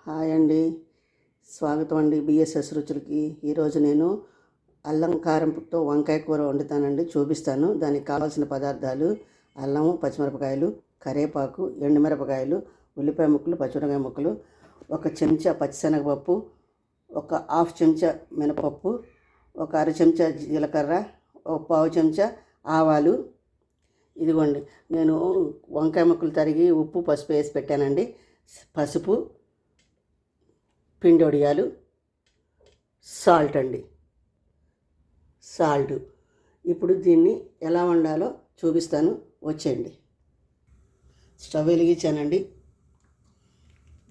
Hi అండి, స్వాగతం అండి బిఎస్ఎస్ రుచులకి. ఈరోజు నేను అల్లం కారంతో వంకాయ కూర వండుతానండి, చూపిస్తాను. దానికి కావాల్సిన పదార్థాలు: అల్లము, పచ్చిమిరపకాయలు, కరివేపాకు, ఎండుమిరపకాయలు, ఉల్లిపాయ ముక్కలు, పచ్చిమిరపకాయ ముక్కలు, 1 చెంచా పచ్చిశనగపప్పు, 1/2 చెంచా మినపప్పు, 1 అర చెంచా జీలకర్ర, 1/4 చెంచా ఆవాలు. ఇదిగోండి, నేను వంకాయ ముక్కలు తరిగి ఉప్పు పసుపు వేసి పెట్టానండి. పసుపు, పిండి వడియాలు, సాల్ట్ అండి, సాల్ట్. ఇప్పుడు దీన్ని ఎలా వండాలో చూపిస్తాను, వచ్చేయండి. స్టవ్ వెలిగించానండి.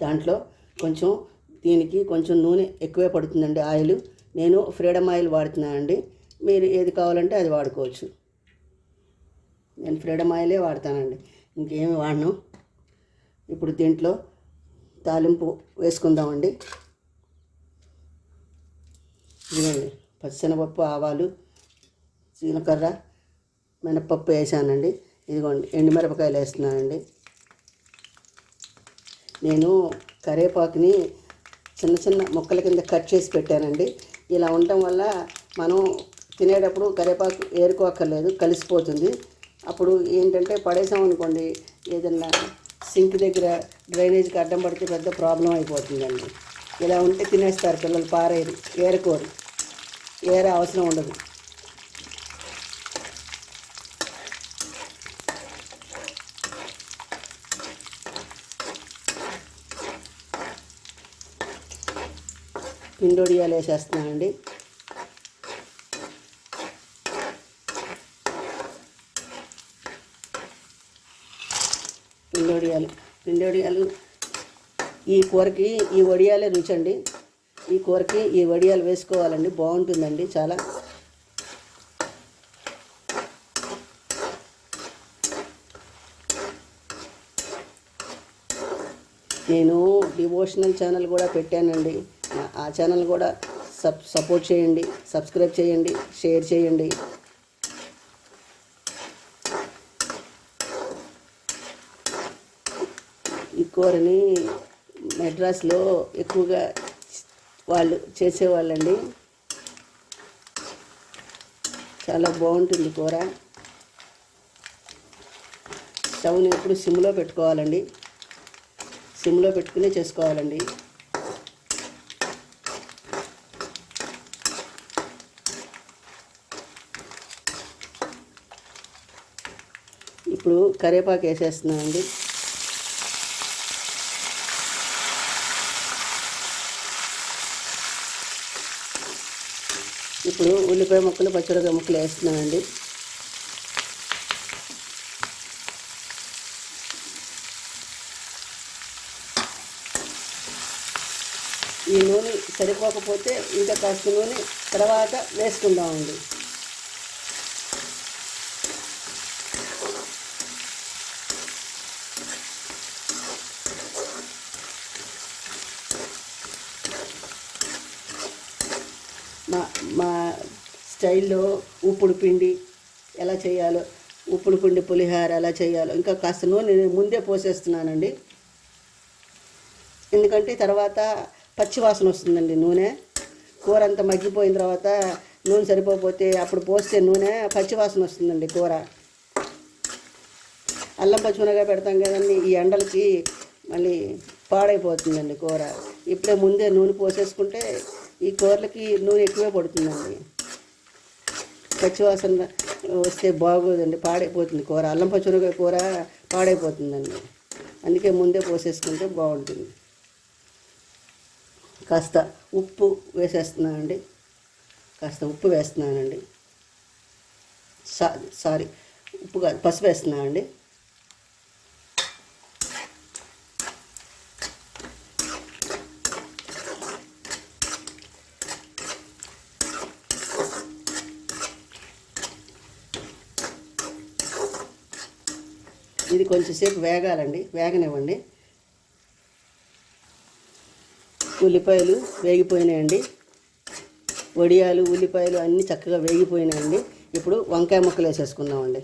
దాంట్లో దీనికి కొంచెం నూనె ఎక్కువే పడుతుందండి, ఆయిల్. నేను ఫ్రీడమ్ ఆయిల్ వాడుతున్నానండి, మీరు ఏది కావాలంటే అది వాడుకోవచ్చు. నేను ఫ్రీడమ్ ఆయిలే వాడతానండి, ఇంకేమి వాడను. ఇప్పుడు దీంట్లో తాలింపు వేసుకుందామండి. ఇదిగోండి, పచ్చిశనగపప్పు, ఆవాలు, జీలకర్ర, మినపప్పు వేసానండి. ఇదిగోండి, ఎండుమిరపకాయలు వేస్తున్నానండి. నేను కరివేపాకుని చిన్న చిన్న ముక్కల కింద కట్ చేసి పెట్టానండి. ఇలా ఉండటం వల్ల మనం తినేటప్పుడు కరివేపాకు ఏరుకోక్కర్లేదు, కలిసిపోతుంది. అప్పుడు ఏంటంటే పడేసామనుకోండి, ఏదన్నా సింక్ దగ్గర డ్రైనేజ్కి అడ్డం పడితే పెద్ద ప్రాబ్లం అయిపోతుందండి. ఇలా ఉంటే తినేస్తారు పిల్లలు, పారేరు, ఏరుకోరు, ఏరే అవసరం ఉండదు. పిండి వడియాలు వేసేస్తున్నానండి. పిండి వడియాలు ఈ కూరకి ఈ వడియాలే రుచి అండి. ఈ కూరకి ఈ వడియాలు వేసుకోవాలండి, బాగుంటుందండి చాలా. నేను డివోషనల్ ఛానల్ కూడా పెట్టానండి, ఆ ఛానల్ కూడా సపోర్ట్ చేయండి, సబ్స్క్రైబ్ చేయండి, షేర్ చేయండి. ఈ కూరని మెడ్రాస్లో ఎక్కువగా వాళ్ళు చేసేవాళ్ళండి, చాలా బాగుంటుంది కూర. స్టవ్ని ఎప్పుడు సిమ్లో పెట్టుకోవాలండి, సిమ్లో పెట్టుకునే చేసుకోవాలండి. ఇప్పుడు కరివేపాకు వేసేస్తున్నానండి. ఇప్పుడు ఉల్లిపాయ ముక్కలు, పచ్చిమిరపకాయ ముక్కలు వేస్తున్నానండి. ఈ నూనె సరిపోకపోతే ఇంకా కాస్త నూనె తర్వాత వేసుకుందామండి. మా స్టైల్లో ఉప్పుడు పిండి ఎలా చేయాలో, ఉప్పుడు పిండి పులిహార ఎలా చేయాలో ఇంకా కాస్త నూనె ముందే పోసేస్తున్నానండి. ఎందుకంటే తర్వాత పచ్చివాసన వస్తుందండి నూనె. కూర అంతా మగ్గిపోయిన తర్వాత నూనె సరిపోతే అప్పుడు పోస్తే నూనె పచ్చివాసన వస్తుందండి కూర. అల్లం పచ్చిమిరపకాయ పెడతాం కదండి, ఈ ఎండలకి మళ్ళీ పాడైపోతుందండి కూర. ఇప్పుడే ముందే నూనె పోసేసుకుంటే ఈ కూరలకి నూనె ఎక్కువే పడుతుందండి. పచ్చివాసన వస్తే బాగోదండి, పాడైపోతుంది కూర. అల్లం పచ్చిమిరపకాయ కూర పాడైపోతుందండి, అందుకే ముందే పోసేసుకుంటే బాగుంటుంది. కాస్త ఉప్పు వేసేస్తున్నానండి, సారీ ఉప్పు కాదు, పసుపు వేస్తున్నానండి. ఇది కొంచెంసేపు వేగనివ్వండి. ఉల్లిపాయలు వేగిపోయినాయండి, వడియాలు, ఉల్లిపాయలు అన్నీ చక్కగా వేగిపోయినాయండి. ఇప్పుడు వంకాయ ముక్కలు వేసేసుకుందామండి.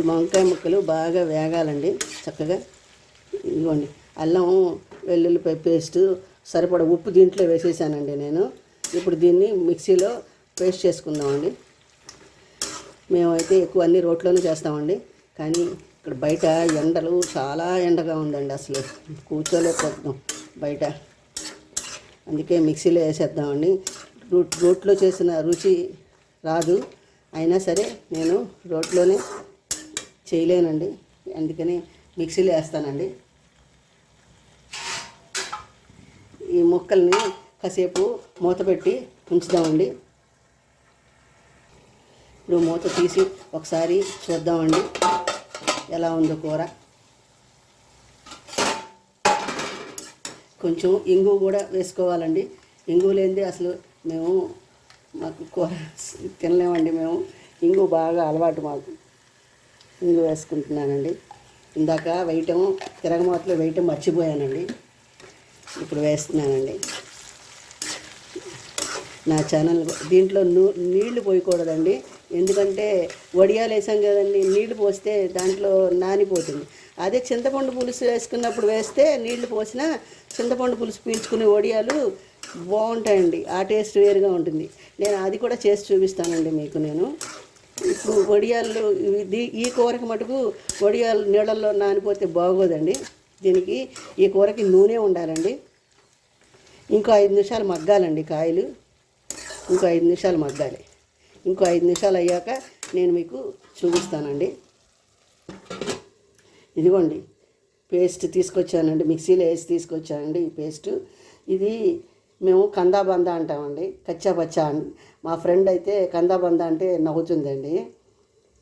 ఈ వంకాయ ముక్కలు బాగా వేగాలండి చక్కగా. ఇదిగోండి అల్లం వెల్లుల్లిపాయ పేస్టు సరిపడా ఉప్పు దీంట్లో వేసేసానండి నేను. ఇప్పుడు దీన్ని మిక్సీలో పేస్ట్ చేసుకుందామండి. మేమైతే ఎక్కువ అన్ని రోట్లోనే చేస్తామండి, కానీ ఇక్కడ బయట ఎండలు చాలా ఎండగా ఉందండి, అసలు కూర్చోలేకపోతున్నాం బయట. అందుకే మిక్సీలో వేసేద్దామండి. రోట్లో చేసిన రుచి రాదు, అయినా సరే నేను రోట్లోనే చేయలేనండి, అందుకని మిక్సీలో వేస్తానండి. ఈ ముక్కల్ని కాసేపు మూత పెట్టి ఉంచుదామండి. ఇప్పుడు మూత తీసి ఒకసారి చూద్దామండి ఎలా ఉందో కూర. కొంచెం ఇంగు కూడా వేసుకోవాలండి. ఇంగు లేనిదే అసలు మాకు కూర తినలేమండి. మేము ఇంగు బాగా అలవాటు మాకు. ఇంగు వేసుకుంటున్నానండి. ఇందాక వేయటం తిరగమాతలో వేయటం మర్చిపోయానండి, ఇప్పుడు వేస్తున్నానండి. నా ఛానల్ దీంట్లో నీళ్లు పోయకూడదండి, ఎందుకంటే వడియాలు వేసాం కదండి, నీళ్లు పోస్తే దాంట్లో నానిపోతుంది. అదే చింతపండు పులుసు వేసుకున్నప్పుడు వేస్తే నీళ్లు పోసినా చింతపండు పులుసు పీల్చుకునే వడియాలు బాగుంటాయండి, ఆ టేస్ట్ వేరుగా ఉంటుంది. నేను అది కూడా చేసి చూపిస్తానండి మీకు. నేను ఇప్పుడు వడియాలు ఈ కూరకి మటుకు వడియాలు నీళ్ళల్లో నానిపోతే బాగోదండి. దీనికి ఈ కూరకి నూనె ఉండాలండి. ఇంకో 5 నిమిషాలు మగ్గాలండి కాయలు, ఇంకో 5 నిమిషాలు మగ్గాలి. ఇంకో 5 నిమిషాలు అయ్యాక నేను మీకు చూపిస్తానండి. ఇదిగోండి పేస్ట్ తీసుకొచ్చానండి, మిక్సీలో వేసి తీసుకొచ్చానండి ఈ పేస్టు. ఇది మేము కందాబంద అంటామండి, కచ్చా పచ్చా. మా ఫ్రెండ్ అయితే కందాబంద అంటే నవ్వుతుందండి.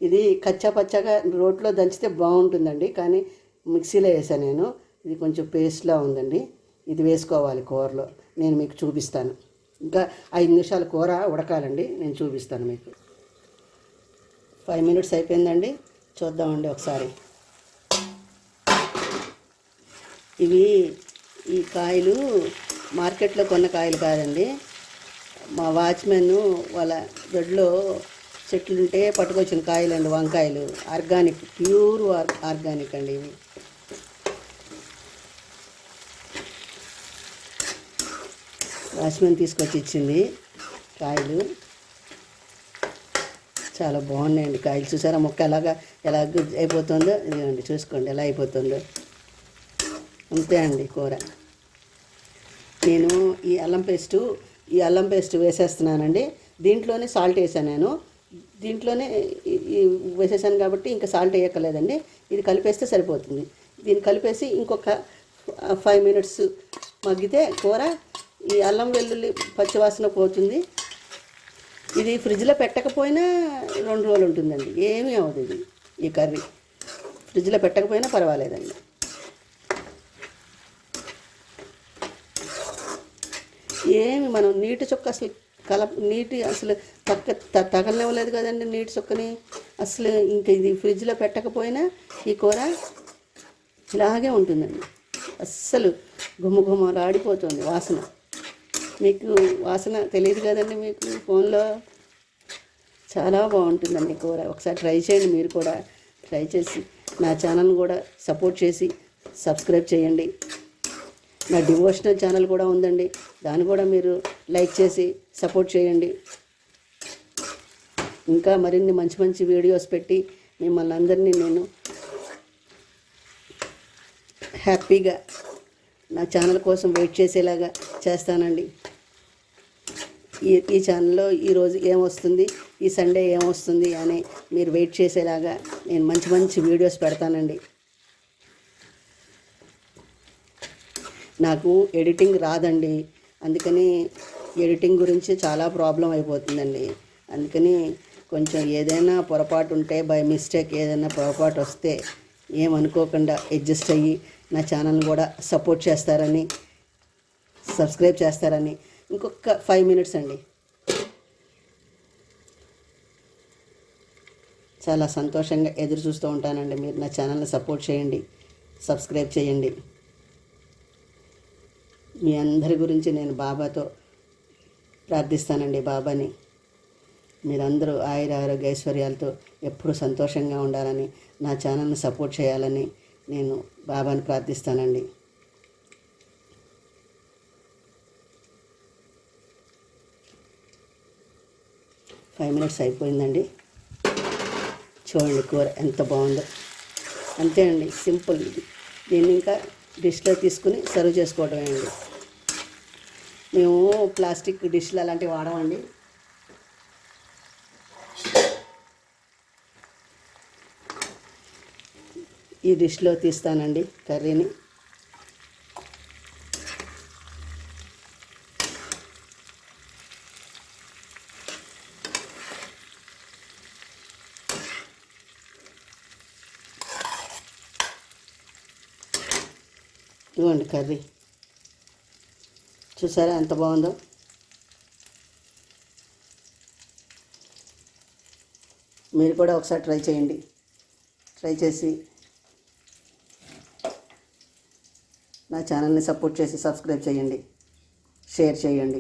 ఇది కచ్చా పచ్చగా రోట్లో దంచితే బాగుంటుందండి, కానీ మిక్సీలో వేసాను నేను. ఇది కొంచెం పేస్ట్లా ఉందండి, ఇది వేసుకోవాలి కూరలో. నేను మీకు చూపిస్తాను. ఇంకా 5 నిమిషాలు కూర ఉడకాలండి, నేను చూపిస్తాను మీకు. 5 మినిట్స్ అయిపోయిందండి, చూద్దామండి ఒకసారి. ఈ కాయలు మార్కెట్లో కొన్న కాయలు కాదండి, మా వాచ్మెన్ వాళ్ళ దొడ్లో చెట్లుంటే పట్టుకొచ్చిన కాయలండి, వంకాయలు. ఆర్గానిక్, ప్యూర్ ఆర్గానిక్ అండి ఇవి. వాచ్మెన్ తీసుకొచ్చి ఇచ్చింది కాయలు. చాలా బాగున్నాయండి కాయలు. చూసారా మొక్క ఎలా అయిపోతుందో, ఇదిగోండి చూసుకోండి ఎలా అయిపోతుందో. అంతే అండి కూర. నేను ఈ అల్లం పేస్ట్ వేసేస్తున్నానండి. దీంట్లోనే సాల్ట్ వేసాను నేను, దీంట్లోనే వేసేసాను కాబట్టి ఇంకా సాల్ట్ వేయక్కర్లేదండి. ఇది కలిపేస్తే సరిపోతుంది. దీన్ని కలిపేసి ఇంకొక 5 మినిట్స్ మగ్గితే కూర ఈ అల్లం వెల్లుల్లి పచ్చివాసన పోతుంది. ఇది ఫ్రిడ్జ్లో పెట్టకపోయినా 2 రోజులు ఉంటుందండి, ఏమీ అవ్వదు. ఈ కర్రీ ఫ్రిడ్జ్లో పెట్టకపోయినా పర్వాలేదండి. ఏమి మనం నీటి చుక్క అసలు తగలనివ్వలేదు కదండి నీటి చుక్కని అసలు. ఇంకా ఇది ఫ్రిడ్జ్లో పెట్టకపోయినా ఈ కూర ఇలాగే ఉంటుందండి. అస్సలు గుమ్మగుమ్మలాడిపోతుంది వాసన. మీకు వాసన తెలియదు కదండి మీకు ఫోన్లో. చాలా బాగుంటుందండి కూర. ఒకసారి ట్రై చేయండి, మీరు కూడా ట్రై చేసి నా ఛానల్ కూడా సపోర్ట్ చేసి సబ్స్క్రైబ్ చేయండి. నా డివోషనల్ ఛానల్ కూడా ఉందండి, దాన్ని కూడా మీరు లైక్ చేసి సపోర్ట్ చేయండి. ఇంకా మరిన్ని మంచి మంచి వీడియోస్ పెట్టి మిమ్మల్ని అందరినీ నేను హ్యాపీగా నా ఛానల్ కోసం వెయిట్ చేసేలాగా చేస్తానండి. ఈ ఛానల్లో ఈరోజు ఏమొస్తుంది, ఈ సండే ఏమొస్తుంది అని మీరు వెయిట్ చేసేలాగా నేను మంచి మంచి వీడియోస్ పెడతానండి. నాకు ఎడిటింగ్ రాదండి, అందుకని ఎడిటింగ్ గురించి చాలా ప్రాబ్లం అయిపోతుందండి. అందుకని కొంచెం ఏదైనా పొరపాటు ఉంటే బై మిస్టేక్ ఏదైనా పొరపాటు వస్తే ఏమనుకోకుండా అడ్జస్ట్ అయ్యి నా ఛానల్ కూడా సపోర్ట్ చేస్తారని, సబ్స్క్రైబ్ చేస్తారని. ఇంకొక 5 మినిట్స్ అండి. చాలా సంతోషంగా ఎదురు చూస్తూ ఉంటానండి. మీరు నా ఛానల్ని సపోర్ట్ చేయండి, సబ్స్క్రైబ్ చేయండి. మీ అందరి గురించి నేను బాబాతో ప్రార్థిస్తానండి. బాబాని మీరందరూ ఆరోగ్య ఐశ్వర్యాలతో ఎప్పుడూ సంతోషంగా ఉండాలని, నా ఛానల్ని సపోర్ట్ చేయాలని నేను బాబాని ప్రార్థిస్తానండి. ఫైవ్ మినిట్స్ అయిపోయిందండి. చూడండి కూర ఎంత బాగుందో. అంతే అండి, సింపుల్. దీన్ని ఇంకా డిష్లో తీసుకుని సర్వ్ చేసుకోవడమే అండి. మేము ప్లాస్టిక్ డిష్లు అలాంటివి వాడమండి. ఈ డిష్లో తీస్తానండి కర్రీని. ఇదిగోండి కర్రీ, చూసారా ఎంత బాగుందో. మీరు కూడా ఒకసారి ట్రై చేయండి. ట్రై చేసి నా ఛానల్ని సపోర్ట్ చేసి సబ్స్క్రైబ్ చేయండి, షేర్ చేయండి.